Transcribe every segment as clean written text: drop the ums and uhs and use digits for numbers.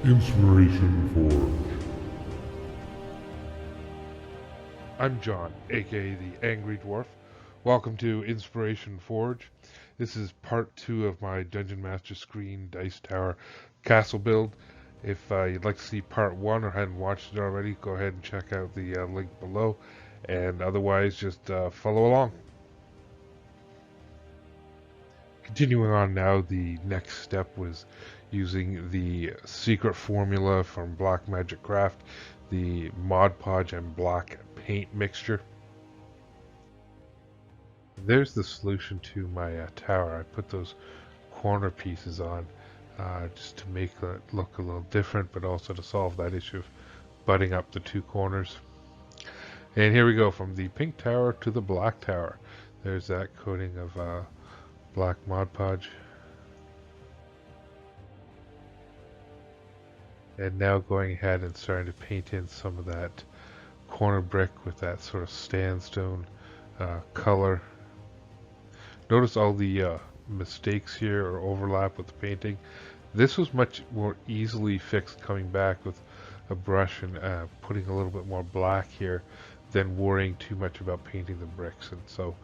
Inspiration Forge. I'm John, aka the Angry Dwarf. Welcome to Inspiration Forge. This is part 2 of my Dungeon Master Screen Dicetower castle build. If you'd like to see part 1 or hadn't watched it already, go ahead and check out the link below. And otherwise, just follow along. Continuing on now, the next step was using the secret formula from Black Magic Craft, the Mod Podge and black paint mixture. There's the solution to my tower. I put those corner pieces on just to make it look a little different, but also to solve that issue of butting up the two corners. And here we go, from the pink tower to the black tower. There's that coating of black Mod Podge. And now going ahead and starting to paint in some of that corner brick with that sort of sandstone color. Notice all the mistakes here or overlap with the painting. This was much more easily fixed coming back with a brush and putting a little bit more black here than worrying too much about painting the bricks. And so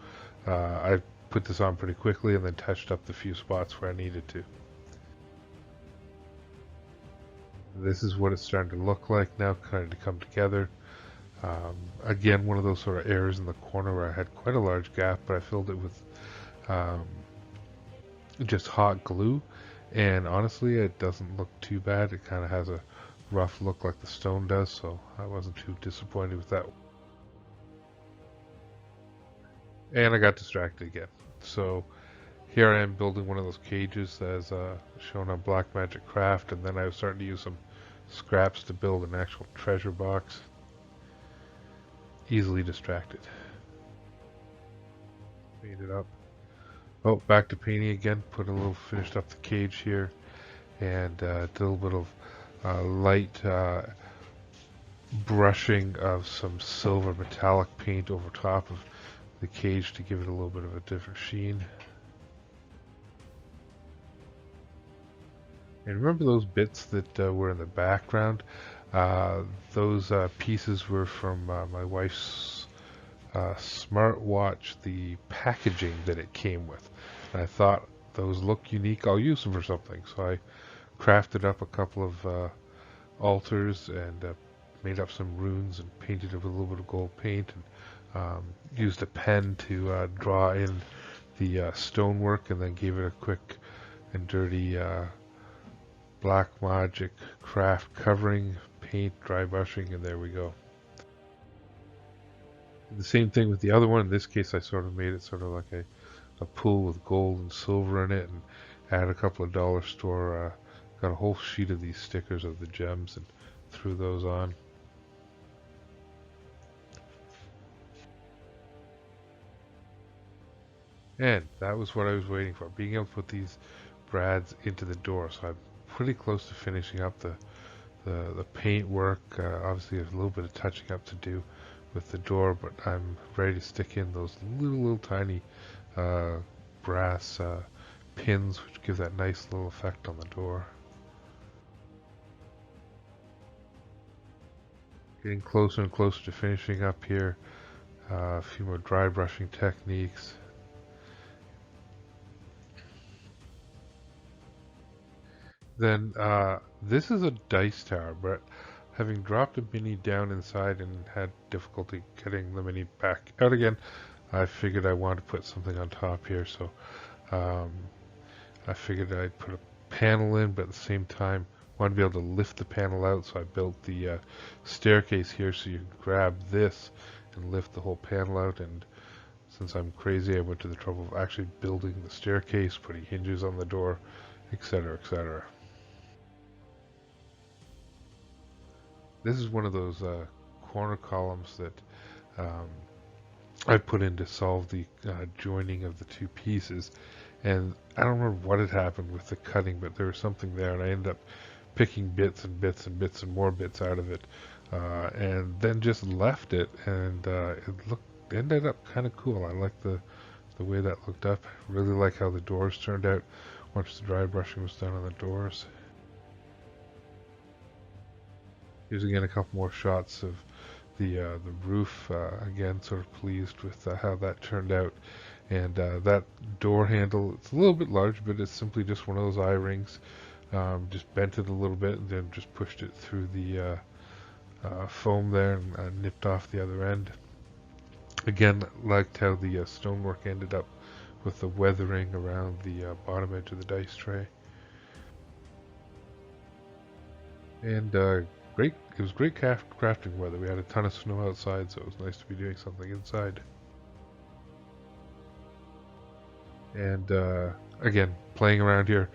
I put this on pretty quickly and then touched up the few spots where I needed to. This is what it's starting to look like now, kind of to come together. Again, one of those sort of errors in the corner where I had quite a large gap, but I filled it with just hot glue, and honestly it doesn't look too bad. It kind of has a rough look like the stone does, so I wasn't too disappointed with that. And I got distracted again, so here I am building one of those cages as shown on Black Magic Craft, and then I was starting to use some scraps to build an actual treasure box. Easily distracted. Paint it up. Oh, back to painting again. Put a little, finished up the cage here, and did a little bit of light brushing of some silver metallic paint over top of the cage to give it a little bit of a different sheen. And remember those bits that were in the background? Those pieces were from my wife's smartwatch, the packaging that it came with. And I thought those look unique, I'll use them for something. So I crafted up a couple of altars and made up some runes and painted it with a little bit of gold paint, and used a pen to draw in the stonework, and then gave it a quick and dirty Black Magic Craft covering, paint, dry brushing, and there we go. The same thing with the other one. In this case, I sort of made it sort of like a pool with gold and silver in it, and added a couple of dollar store, got a whole sheet of these stickers of the gems and threw those on. And that was what I was waiting for, being able to put these brads into the door. So I'm pretty close to finishing up the paint work. Obviously there's a little bit of touching up to do with the door, but I'm ready to stick in those little tiny brass pins, which give that nice little effect on the door. Getting closer and closer to finishing up here. A few more dry brushing techniques. Then this is a dice tower, but having dropped a mini down inside and had difficulty getting the mini back out again, I figured I wanted to put something on top here. So I figured I'd put a panel in, but at the same time wanted to be able to lift the panel out. So I built the staircase here so you can grab this and lift the whole panel out. And since I'm crazy, I went to the trouble of actually building the staircase, putting hinges on the door, etc., etc. This is one of those corner columns that I put in to solve the joining of the two pieces, and I don't remember what had happened with the cutting, but there was something there, and I ended up picking bits and bits and bits and more bits out of it, and then just left it, and ended up kind of cool. I like the way that looked up. Really like how the doors turned out once the dry brushing was done on the doors. Here's again a couple more shots of the roof. Again, sort of pleased with how that turned out. And that door handle, it's a little bit large, but it's simply just one of those eye-rings. Just bent it a little bit and then just pushed it through the foam there and nipped off the other end. Again, liked how the stonework ended up with the weathering around the bottom edge of the dice tray. And great, it was great crafting weather. We had a ton of snow outside, so it was nice to be doing something inside. And again, playing around here,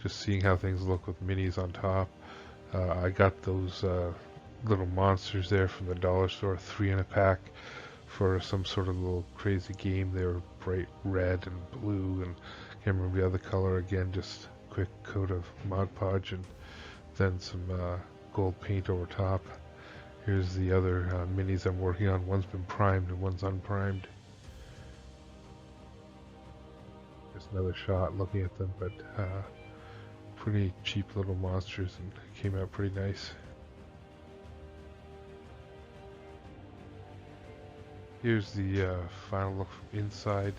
just seeing how things look with minis on top. I got those little monsters there from the dollar store, 3 in a pack, for some sort of little crazy game. They were bright red and blue, and can't remember the other color. Again, just quick coat of Mod Podge and then some gold paint over top. Here's the other minis I'm working on. One's been primed and one's unprimed. Just another shot looking at them, but pretty cheap little monsters and came out pretty nice. Here's the final look from inside.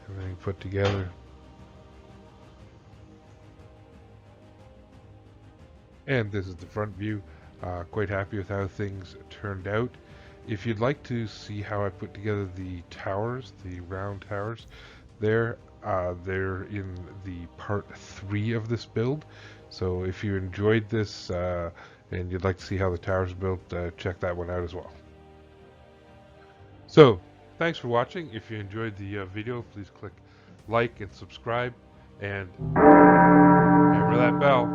Everything put together. And this is the front view. Quite happy with how things turned out. If you'd like to see how I put together the towers, the round towers, they're in the part 3 of this build. So if you enjoyed this and you'd like to see how the towers are built, check that one out as well. So thanks for watching. If you enjoyed the video, please click like and subscribe, and remember that bell.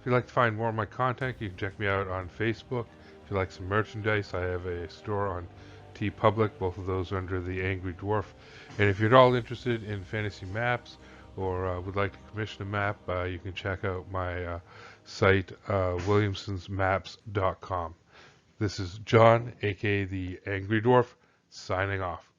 If you'd like to find more of my content, you can check me out on Facebook. If you like some merchandise, I have a store on TeePublic. Both of those are under the Angry Dwarf. And if you're at all interested in fantasy maps or would like to commission a map, you can check out my site, williamsonsmaps.com. This is John, aka the Angry Dwarf, signing off.